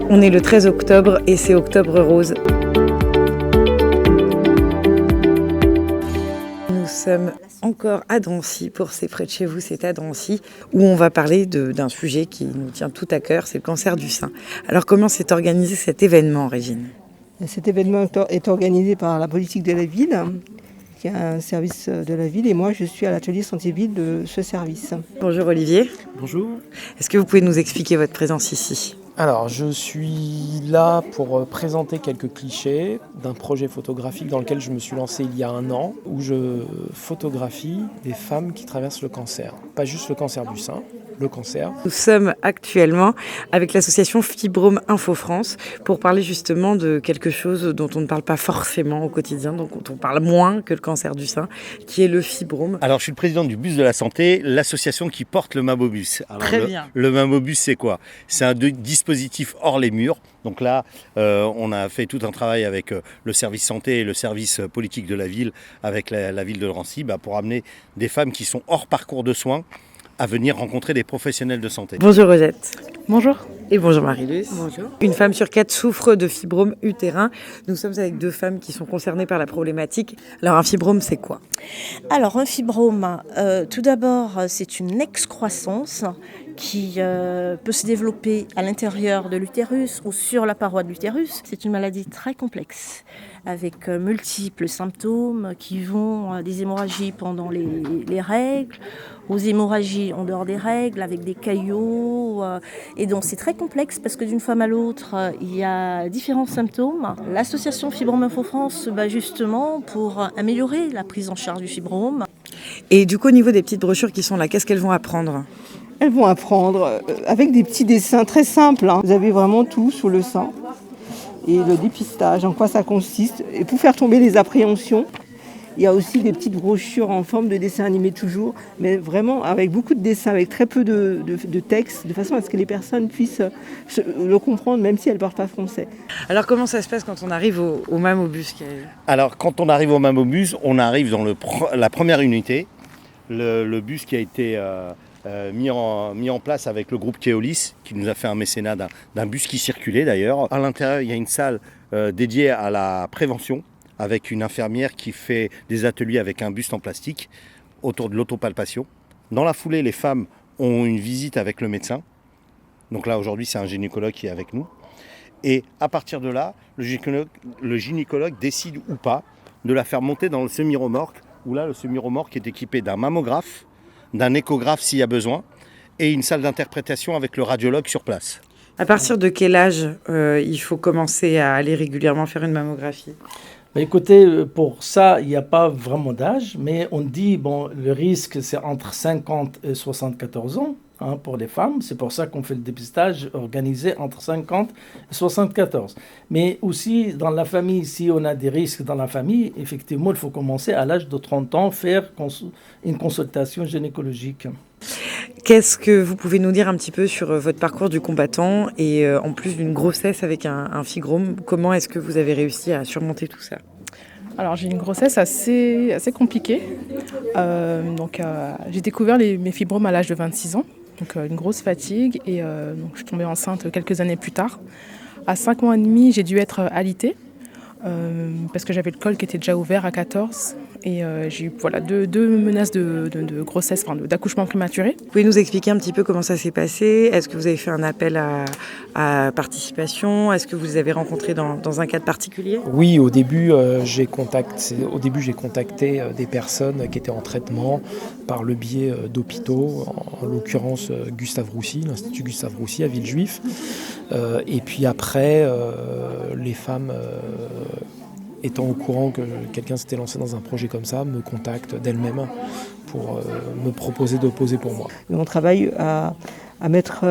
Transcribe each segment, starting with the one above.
On est le 13 octobre et c'est Octobre Rose. Nous sommes encore à Drancy, pour C'est près de chez vous, c'est à Drancy, où on va parler d'un sujet qui nous tient tout à cœur, c'est le cancer du sein. Alors comment s'est organisé cet événement, Régine ? Cet événement est organisé par la politique de la ville, qui a un service de la ville, et moi je suis à l'atelier santé-ville de ce service. Bonjour Olivier. Bonjour. Est-ce que vous pouvez nous expliquer votre présence ici ? Alors, je suis là pour présenter quelques clichés d'un projet photographique dans lequel je me suis lancé il y a 1 an, où je photographie des femmes qui traversent le cancer. Pas juste le cancer du sein, le cancer. Nous sommes actuellement avec l'association Fibrome Info France pour parler justement de quelque chose dont on ne parle pas forcément au quotidien, donc dont on parle moins que le cancer du sein, qui est le fibrome. Alors, je suis le président du Bus de la Santé, l'association qui porte le Mamobus. Alors, Très bien. Le Mamobus, c'est quoi ? C'est un dispositif hors les murs. Donc là, on a fait tout un travail avec le service santé et le service politique de la ville, avec la ville de Drancy, pour amener des femmes qui sont hors parcours de soins à venir rencontrer des professionnels de santé. Bonjour Rosette. Bonjour. Et bonjour Marie-Luce. Bonjour. Une femme sur 4 souffre de fibrome utérin. Nous sommes avec 2 femmes qui sont concernées par la problématique. Alors un fibrome, c'est quoi ? Alors un fibrome, tout d'abord, c'est une excroissance qui peut se développer à l'intérieur de l'utérus ou sur la paroi de l'utérus. C'est une maladie très complexe avec multiples symptômes qui vont des hémorragies pendant les règles, aux hémorragies en dehors des règles, avec des caillots. Et donc c'est très complexe parce que d'une femme à l'autre, il y a différents symptômes. L'association Fibrome Info France se bat justement pour améliorer la prise en charge du fibrome. Et du coup, au niveau des petites brochures qui sont là, qu'est-ce qu'elles vont apprendre ? Elles vont apprendre avec des petits dessins très simples. Vous avez vraiment tout sur le sein. Et le dépistage, en quoi ça consiste. Et pour faire tomber les appréhensions, il y a aussi des petites brochures en forme de dessin animé toujours, mais vraiment avec beaucoup de dessins, avec très peu de texte, de façon à ce que les personnes puissent le comprendre, même si elles ne parlent pas français. Alors comment ça se passe quand on arrive au Mamobus ? Alors, quand on arrive au Mamobus, on arrive dans la première unité, le bus qui a été mis en place avec le groupe Keolis, qui nous a fait un mécénat d'un bus qui circulait d'ailleurs. À l'intérieur, il y a une salle dédiée à la prévention, avec une infirmière qui fait des ateliers avec un buste en plastique autour de l'autopalpation. Dans la foulée, les femmes ont une visite avec le médecin. Donc là, aujourd'hui, c'est un gynécologue qui est avec nous. Et à partir de là, le gynécologue décide ou pas de la faire monter dans le semi-remorque, où là, le semi-remorque est équipé d'un mammographe, d'un échographe s'il y a besoin, et une salle d'interprétation avec le radiologue sur place. À partir de quel âge il faut commencer à aller régulièrement faire une mammographie ? Écoutez, pour ça, il n'y a pas vraiment d'âge, mais on dit, le risque, c'est entre 50 et 74 ans pour les femmes. C'est pour ça qu'on fait le dépistage organisé entre 50 et 74. Mais aussi, dans la famille, si on a des risques dans la famille, effectivement, il faut commencer à l'âge de 30 ans, faire une consultation gynécologique. Qu'est-ce que vous pouvez nous dire un petit peu sur votre parcours du combattant et en plus d'une grossesse avec un fibrome, comment est-ce que vous avez réussi à surmonter tout ça ? Alors j'ai une grossesse assez compliquée. J'ai découvert mes fibromes à l'âge de 26 ans, donc une grosse fatigue et donc, je suis tombée enceinte quelques années plus tard. À 5 mois et demi, j'ai dû être alitée parce que j'avais le col qui était déjà ouvert à 14. Et j'ai eu deux menaces de grossesse, d'accouchement prématuré. Vous pouvez nous expliquer un petit peu comment ça s'est passé ? Est-ce que vous avez fait un appel à participation ? Est-ce que vous les avez rencontrés dans un cadre particulier ? Oui, au début, j'ai contacté des personnes qui étaient en traitement par le biais d'hôpitaux, en l'occurrence Gustave Roussy, l'Institut Gustave Roussy à Villejuif. Et puis après, les femmes... étant au courant que quelqu'un s'était lancé dans un projet comme ça, me contacte d'elle-même pour me proposer de poser pour moi. Et on travaille à mettre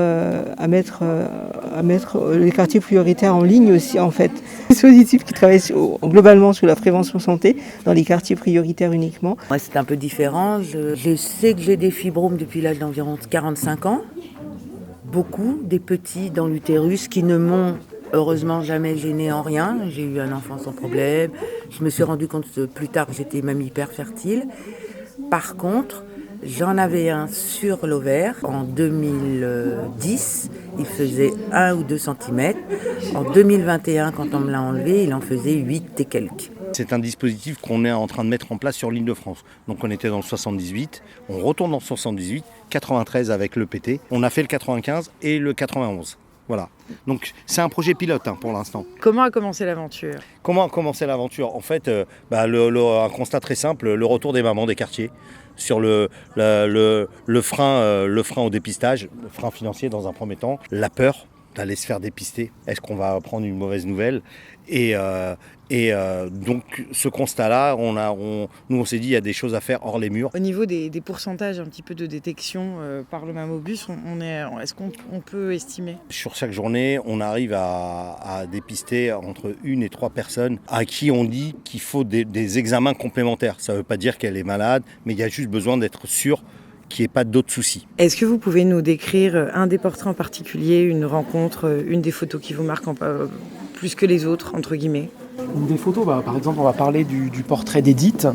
les quartiers prioritaires en ligne aussi, en fait. Un dispositif qui travaille globalement sur la prévention santé, dans les quartiers prioritaires uniquement. Moi, c'est un peu différent. Je sais que j'ai des fibromes depuis l'âge d'environ 45 ans. Beaucoup, des petits dans l'utérus qui ne m'ont heureusement jamais gênée en rien. J'ai eu un enfant sans problème. Je me suis rendu compte plus tard que j'étais même hyper fertile. Par contre, J'en avais un sur l'ovaire en 2010, il faisait 1 ou 2 cm. En 2021, quand on me l'a enlevé, il en faisait 8 et quelques. C'est un dispositif qu'on est en train de mettre en place sur l'Île-de-France. Donc on était dans le 78, on retourne dans le 78, 93 avec le PT, on a fait le 95 et le 91. Voilà. Donc c'est un projet pilote pour l'instant. Comment a commencé l'aventure ? Comment a commencé l'aventure ? En fait, un constat très simple, le retour des mamans des quartiers sur le frein au dépistage, le frein financier dans un premier temps, la peur d'aller se faire dépister. Est-ce qu'on va prendre une mauvaise nouvelle ? Donc ce constat-là, nous on s'est dit il y a des choses à faire hors les murs. Au niveau des pourcentages un petit peu de détection par le Mamobus, est-ce qu'on peut estimer ? Sur chaque journée, on arrive à dépister entre 1 et 3 personnes à qui on dit qu'il faut des examens complémentaires. Ça ne veut pas dire qu'elle est malade, mais il y a juste besoin d'être sûr qu'il n'y ait pas d'autres soucis. Est-ce que vous pouvez nous décrire un des portraits en particulier, une rencontre, une des photos qui vous marque plus que les autres, entre guillemets ? Une des photos, par exemple, on va parler du portrait d'Edith.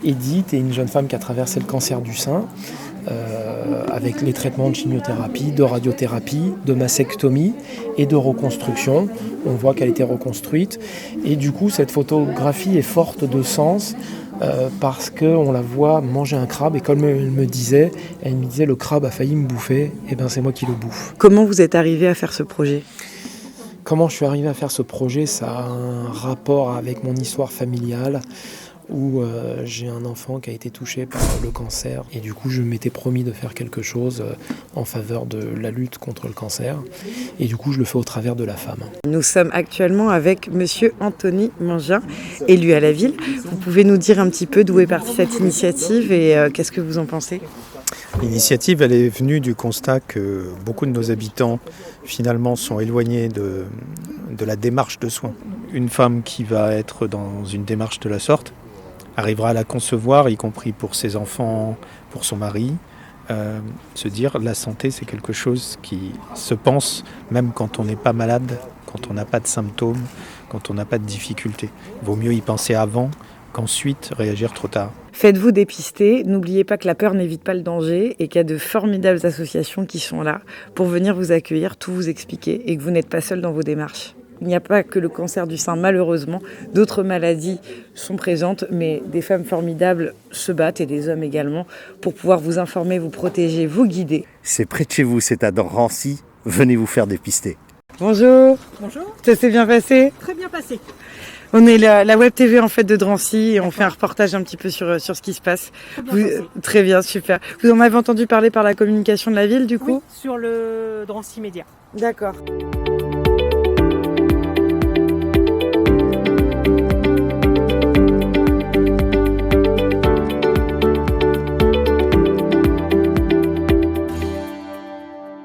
Edith est une jeune femme qui a traversé le cancer du sein, avec les traitements de chimiothérapie, de radiothérapie, de mastectomie et de reconstruction. On voit qu'elle a été reconstruite. Et du coup, cette photographie est forte de sens parce qu'on la voit manger un crabe. Et comme elle me disait, le crabe a failli me bouffer, et ben c'est moi qui le bouffe. Comment vous êtes arrivé à faire ce projet ? Comment je suis arrivé à faire ce projet ? Ça a un rapport avec mon histoire familiale où j'ai un enfant qui a été touché par le cancer et du coup je m'étais promis de faire quelque chose en faveur de la lutte contre le cancer et du coup je le fais au travers de la femme. Nous sommes actuellement avec monsieur Anthony Mangin, élu à la ville. Vous pouvez nous dire un petit peu d'où est partie cette initiative et qu'est-ce que vous en pensez ? L'initiative, elle est venue du constat que beaucoup de nos habitants, finalement, sont éloignés de la démarche de soins. Une femme qui va être dans une démarche de la sorte arrivera à la concevoir, y compris pour ses enfants, pour son mari, se dire la santé, c'est quelque chose qui se pense, même quand on n'est pas malade, quand on n'a pas de symptômes, quand on n'a pas de difficultés. Il vaut mieux y penser avant qu'ensuite réagir trop tard. Faites-vous dépister, n'oubliez pas que la peur n'évite pas le danger et qu'il y a de formidables associations qui sont là pour venir vous accueillir, tout vous expliquer et que vous n'êtes pas seul dans vos démarches. Il n'y a pas que le cancer du sein, malheureusement. D'autres maladies sont présentes, mais des femmes formidables se battent, et des hommes également, pour pouvoir vous informer, vous protéger, vous guider. C'est près de chez vous, c'est à Drancy. Venez vous faire dépister. Bonjour. Bonjour. Ça s'est bien passé ? Très bien passé. On est la web TV en fait de Drancy et on fait un reportage un petit peu sur ce qui se passe. Très bien, super. Vous en avez entendu parler par la communication de la ville du coup ? Oui, sur le Drancy Média. D'accord.